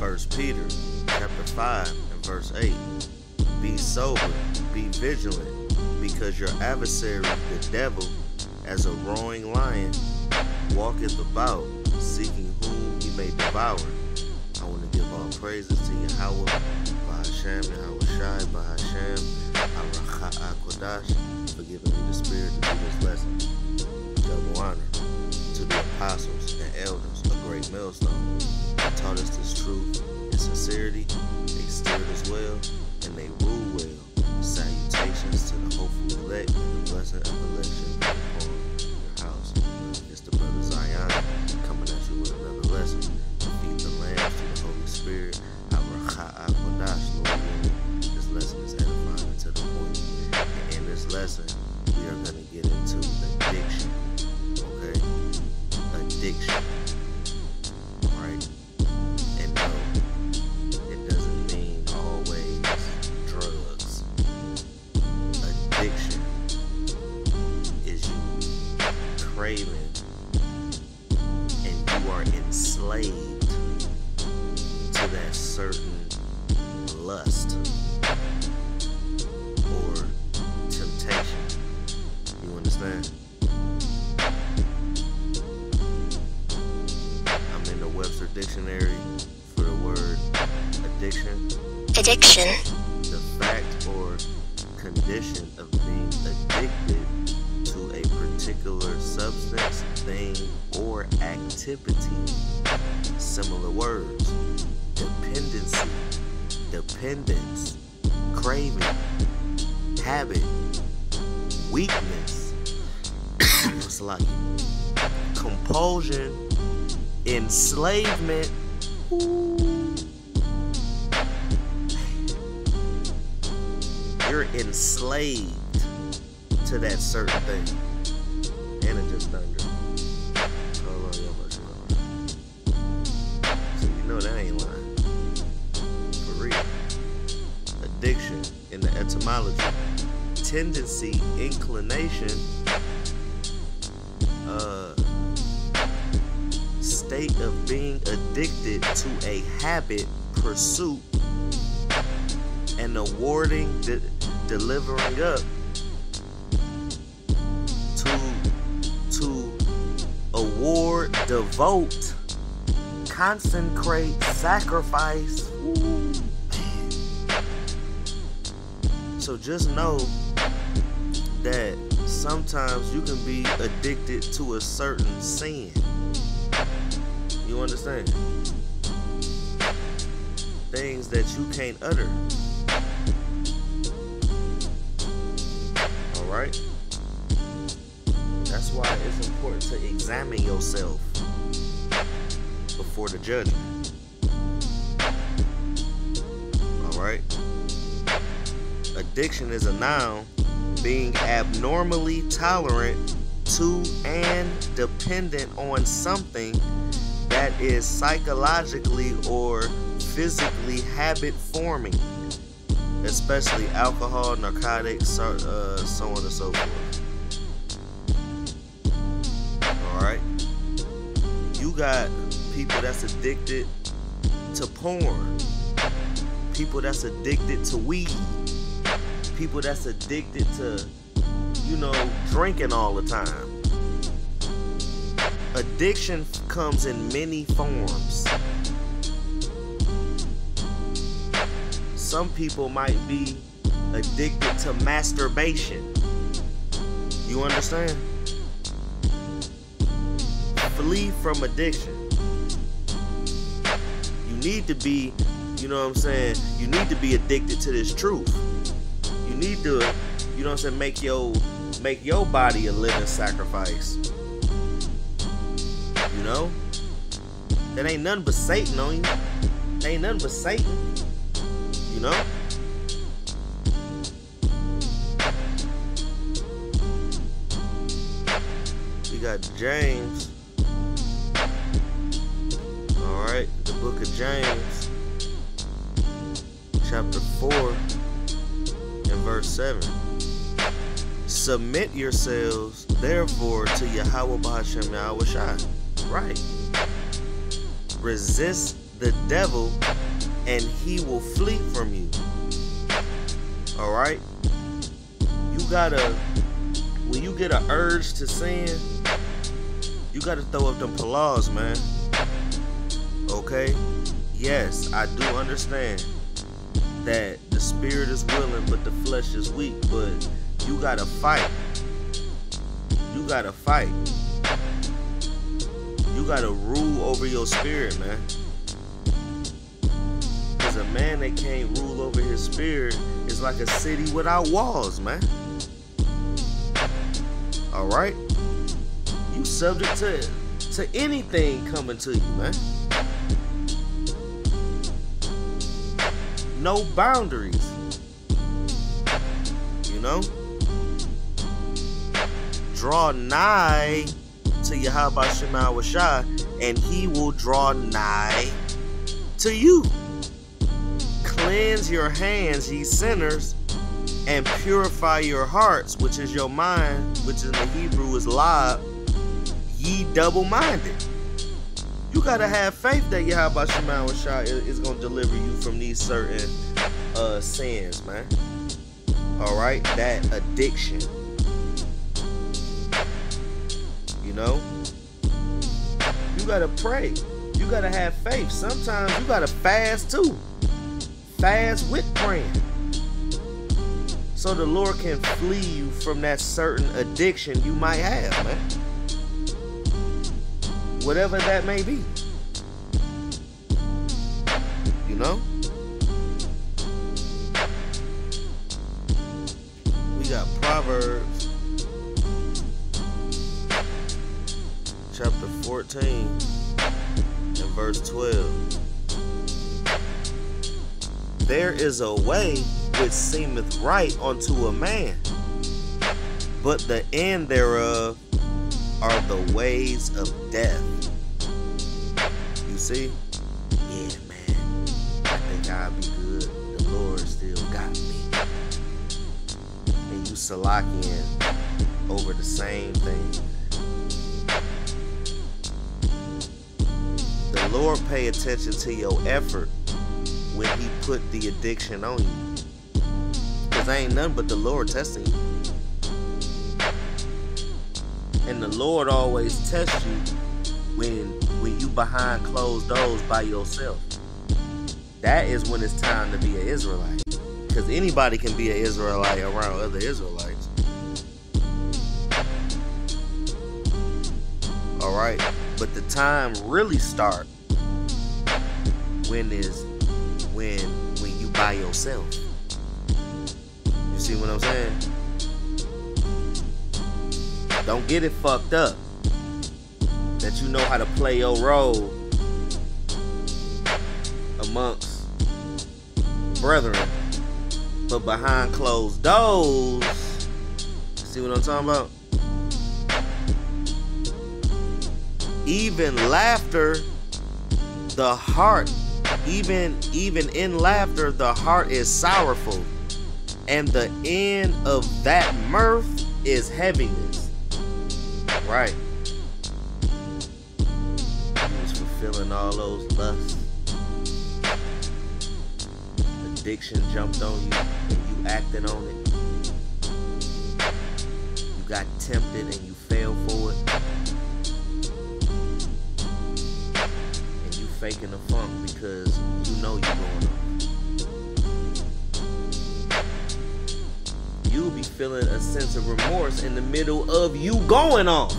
First Peter chapter 5 and verse 8. Be sober, be vigilant, because your adversary, the devil, as a roaring lion, walketh about, seeking whom he may devour. I want to give all praises to Yahweh, Bahashem, Yahweh Shai, Bahashem, Aracha Kodash, for giving me the spirit to do this lesson. Double honor to the apostles and elders, a great millstone, that taught us this truth in sincerity. They steered us well, and they rule well. Salutations to the hopeful elect, and the blessing of election upon your house. It's the brother Zion coming at you with another lesson. Feed the lambs to the Holy Spirit. Aracha Kodash, Lord willing. This lesson is edifying and to the point. And in this lesson, we are going to get into addiction. Okay? Addiction. Right? And no, it doesn't mean always drugs. Addiction is you craving and you are enslaved to that certain lust or temptation. You understand? I'm in the Webster Dictionary for the word addiction. Addiction. The fact or condition of being addicted to a particular substance, thing, or activity. Similar words. Dependency, dependence, craving, habit, weakness, it's like compulsion, enslavement. You're enslaved to that certain thing. And it just thundered. Hold on, yo, much longer. So you know that ain't lying. For real. Addiction in the etymology. Tendency, inclination, state of being addicted to a habit, pursuit, and awarding, delivering up to award, devote, consecrate, sacrifice. Ooh, man. So just know that sometimes you can be addicted to a certain sin. You understand? Things that you can't utter. Alright? That's why it's important to examine yourself before the judgment. Alright? Addiction is a noun, being abnormally tolerant to and dependent on something that is psychologically or physically habit forming, especially alcohol, narcotics, so on and so forth. Alright? You got people that's addicted to porn, people that's addicted to weed, people that's addicted to, drinking all the time. Addiction comes in many forms. Some people might be addicted to masturbation. You understand? Flee from addiction. You need to be, you need to be addicted to this truth. You need to, make your body a living sacrifice. That ain't nothing but Satan on you. Ain't nothing but Satan. We got James. Alright, the book of James, chapter 4 and verse 7. Submit yourselves, therefore, to Yahweh Bahashem Yahweh Shai. Right. Resist the devil, and he will flee from you. Alright? You gotta, when you get an urge to sin, you gotta throw up them palas, man. Okay? Yes, I do understand that the spirit is willing, but the flesh is weak. But you gotta fight. You gotta fight. You gotta rule over your spirit, man. Because a man that can't rule over his spirit is like a city without walls, man. Alright? You subject to anything coming to you, man. No boundaries. You know? Draw nigh to Yahweh Shema Shai, and he will draw nigh to you. Cleanse your hands, ye sinners, and purify your hearts, which is your mind, which in the Hebrew is lab, ye double-minded. You gotta have faith that Yahweh Shema Shai is gonna deliver you from these certain sins, man. Alright? That addiction. You know? You gotta pray. You gotta have faith. Sometimes you gotta fast too. Fast with praying. So the Lord can flee you from that certain addiction you might have, man. Whatever that may be. You know? We got Proverbs chapter 14 and verse 12. There is a way which seemeth right unto a man, but the end thereof are the ways of death. You see? Yeah, man. I think I'll be good. The Lord still got me. And you salakian over the same thing. The Lord pay attention to your effort when he put the addiction on you. Because ain't nothing but the Lord testing you. And the Lord always tests you when you behind closed doors by yourself. That is when it's time to be an Israelite. Because anybody can be an Israelite around other Israelites. Alright? But the time really start when you by yourself. You see what I'm saying? Don't get it fucked up that you know how to play your role amongst brethren, but behind closed doors, see what I'm talking about? Even laughter, the heart, even in laughter, the heart is sorrowful, and the end of that mirth is heaviness. Right. You was fulfilling all those lusts. Addiction jumped on you and you acted on it. You got tempted and you fell for it. And you faking the funk because you know you're going on. You'll be feeling a sense of remorse in the middle of you going off.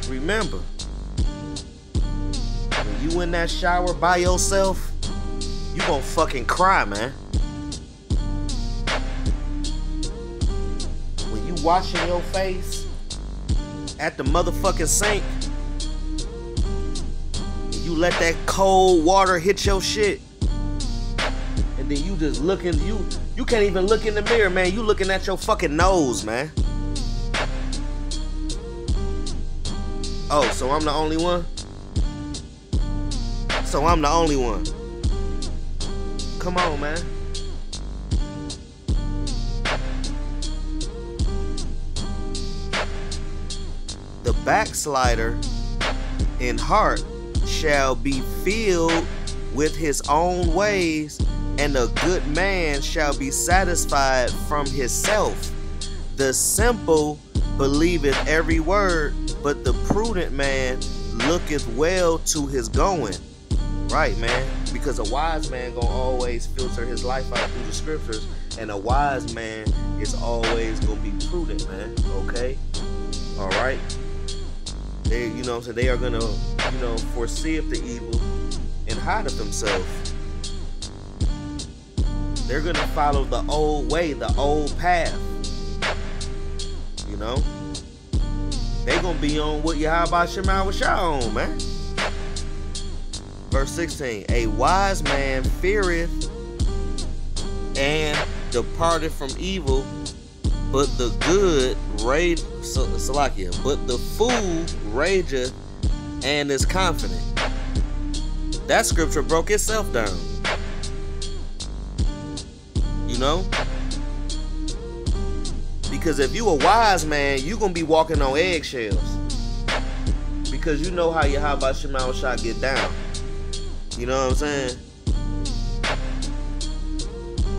Remember, when you in that shower by yourself, you gonna fucking cry, man. When you washing your face at the motherfucking sink, you let that cold water hit your shit, and then you just looking, you can't even look in the mirror, man. You looking at your fucking nose, man. Oh, so I'm the only one? So I'm the only one. Come on, man. backslider in heart shall be filled with his own ways, and a good man shall be satisfied from himself. The simple believeth every word, but the prudent man looketh well to his going. Right, man? Because a wise man gonna always filter his life out through the scriptures, and a wise man is always gonna be prudent, man. Okay? Alright? They, you know what I'm saying, they are gonna, foreseeth the evil and hideth themselves. They're gonna follow the old way, the old path. You know? They gonna be on what Yahweh Shema was on, man. Verse 16, a wise man feareth and departed from evil, but the good but the fool rageth and is confident. That scripture broke itself down. You know? Because if you a wise man, you gonna be walking on eggshells. Because you know how Yahweh Shema shall get down. You know what I'm saying?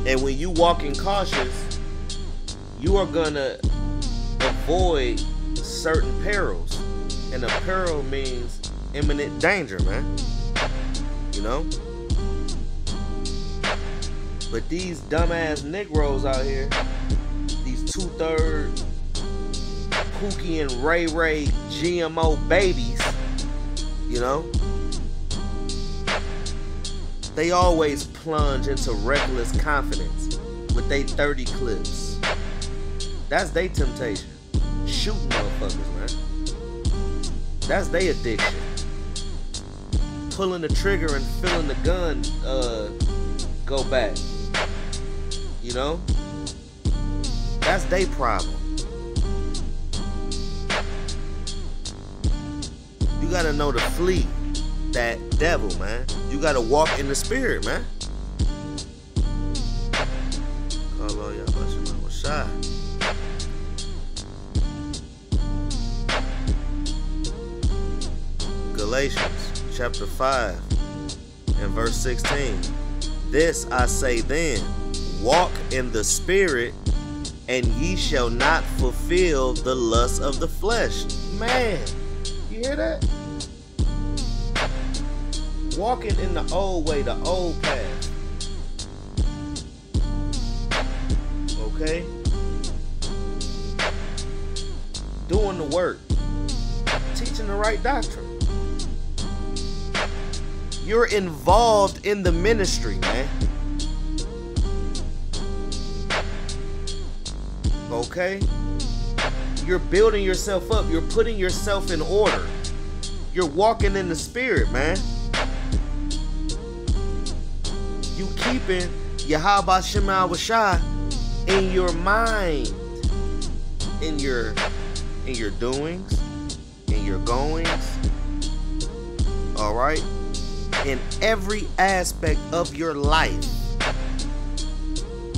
And when you walking cautious, you are gonna avoid certain perils. And a peril means imminent danger, man. You know? But these dumbass Negroes out here, these 2/3 Pookie and Ray Ray GMO babies, you know? They always plunge into reckless confidence with they 30 clips. That's their temptation. Shooting motherfuckers, man. That's their addiction. Pulling the trigger and feeling the gun go back. You know? That's their problem. You gotta know to flee that devil, man. You gotta walk in the spirit, man. Galatians chapter 5 and verse 16. This I say then, walk in the spirit, and ye shall not fulfill the lust of the flesh. Man, you hear that? Walking in the old way, the old path. Okay? Doing the work. Teaching the right doctrine. You're involved in the ministry, man. Okay? You're building yourself up. You're putting yourself in order. You're walking in the spirit, man. You keeping Yahweh Shema Washai in your mind, in your doings, in your goings. All right? In every aspect of your life,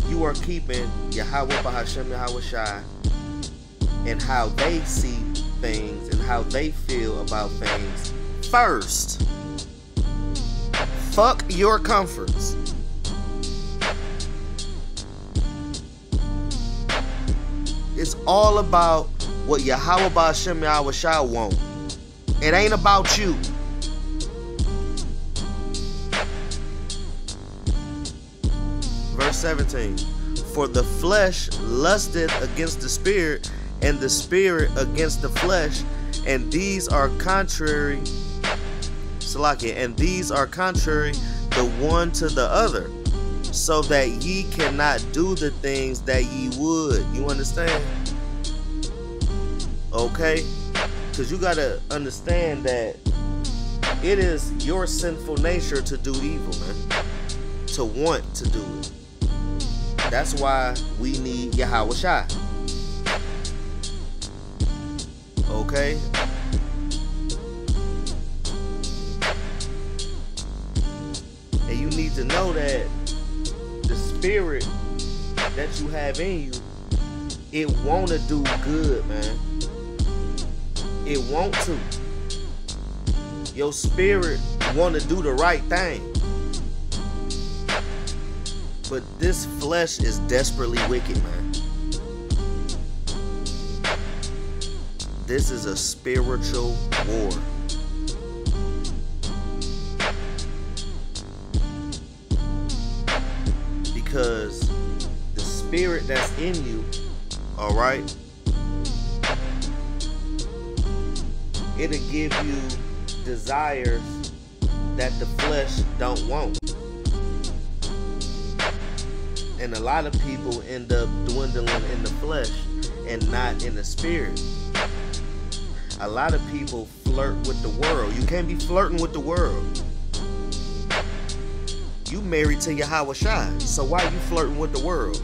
you are keeping Yahweh Bahashem Yahweh Shai and how they see things and how they feel about things first. Fuck your comforts. It's all about what Yahweh Bahashem Yahweh Shai want. It ain't about you. Verse 17. For the flesh lusteth against the spirit, and the spirit against the flesh, and these are contrary. Salakia, and these are contrary the one to the other, so that ye cannot do the things that ye would. You understand? Okay? Because you gotta understand that it is your sinful nature to do evil, man. To want to do it. That's why we need Yahweh Shai. Okay? And you need to know that the spirit that you have in you, it wanna do good, man. It want to. Your spirit want to do the right thing. But this flesh is desperately wicked, man. This is a spiritual war. Because the spirit that's in you, alright, it'll give you desires that the flesh don't want. And a lot of people end up dwindling in the flesh and not in the spirit. A lot of people flirt with the world. You can't be flirting with the world. You married to Yahweh Shai, so why are you flirting with the world?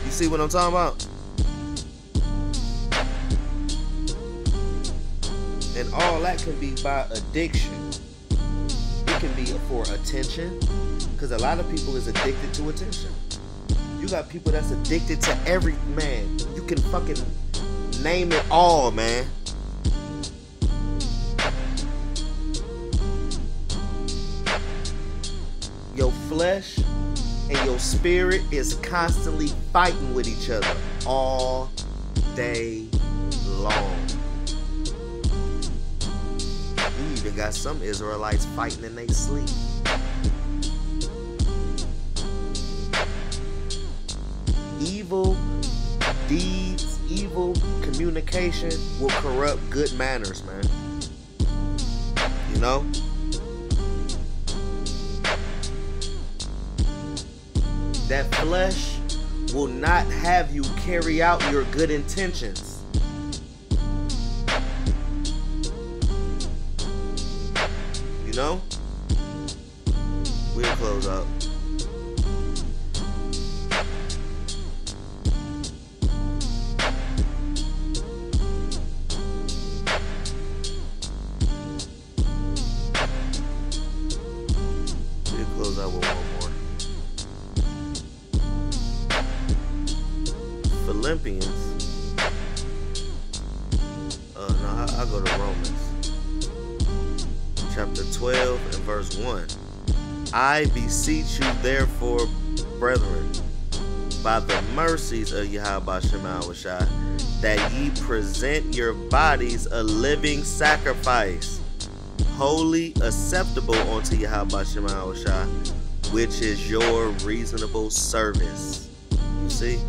You see what I'm talking about? And all that can be by addiction. It can be for attention, because a lot of people is addicted to attention. You got people that's addicted to every, man. You can fucking name it all, man. Your flesh and your spirit is constantly fighting with each other all day long. You even got some Israelites fighting in their sleep. Evil deeds, evil communication will corrupt good manners, man. You know? That flesh will not have you carry out your good intentions. You know? We'll close up. We'll close out with one more. Philippians. No, I'll go to Romans. Chapter 12 and verse 1. I beseech you therefore, brethren, by the mercies of Yahweh Shema Shai, that ye present your bodies a living sacrifice, holy, acceptable unto Yahweh Shema Shai, which is your reasonable service. You see?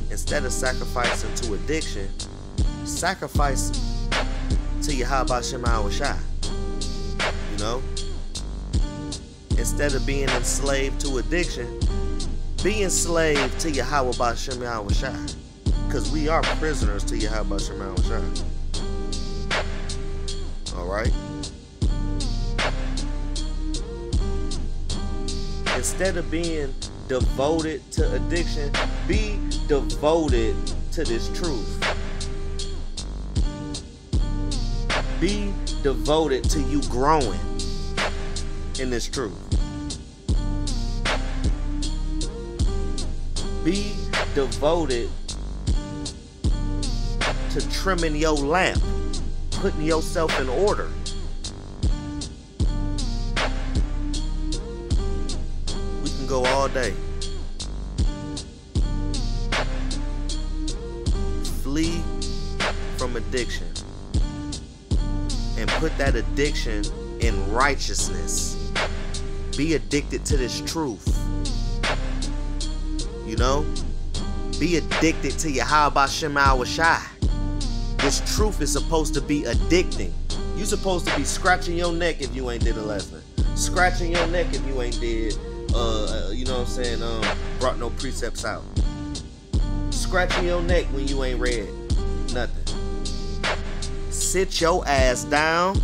Instead of sacrificing to addiction, sacrifice to Yahweh Shema Shai. You know? Instead of being enslaved to addiction, be enslaved to Yahweh Shema Shai. Because we are prisoners to Yahweh Shema Shai. Alright? Instead of being devoted to addiction, be devoted to this truth. Be devoted to you growing in this truth. Be devoted to trimming your lamp, putting yourself in order. We can go all day. Flee from addiction and put that addiction in righteousness. Be addicted to this truth. You know? Be addicted to Yahweh Shema Shai. This truth is supposed to be addicting. You're supposed to be scratching your neck if you ain't did a lesson. Scratching your neck if you ain't did, you know what I'm saying, brought no precepts out. Scratching your neck when you ain't read nothing. Sit your ass down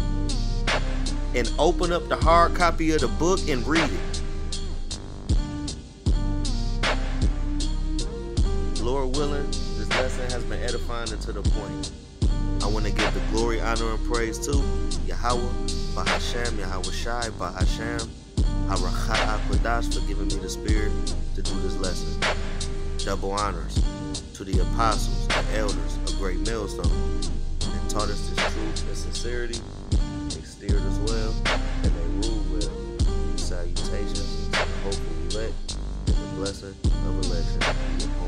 and open up the hard copy of the book and read it. Lord willing, this lesson has been edifying and to the point. I want to give the glory, honor, and praise to Yahweh, Bahashem, Yahweh Shai, Bahashem, Aracha Akwadash for giving me the spirit to do this lesson. Double honors to the apostles, the elders, a great millstone, and taught us this truth and sincerity. They steered us well, and they ruled well. Salutations to the hopeful elect, and the blessing of election be upon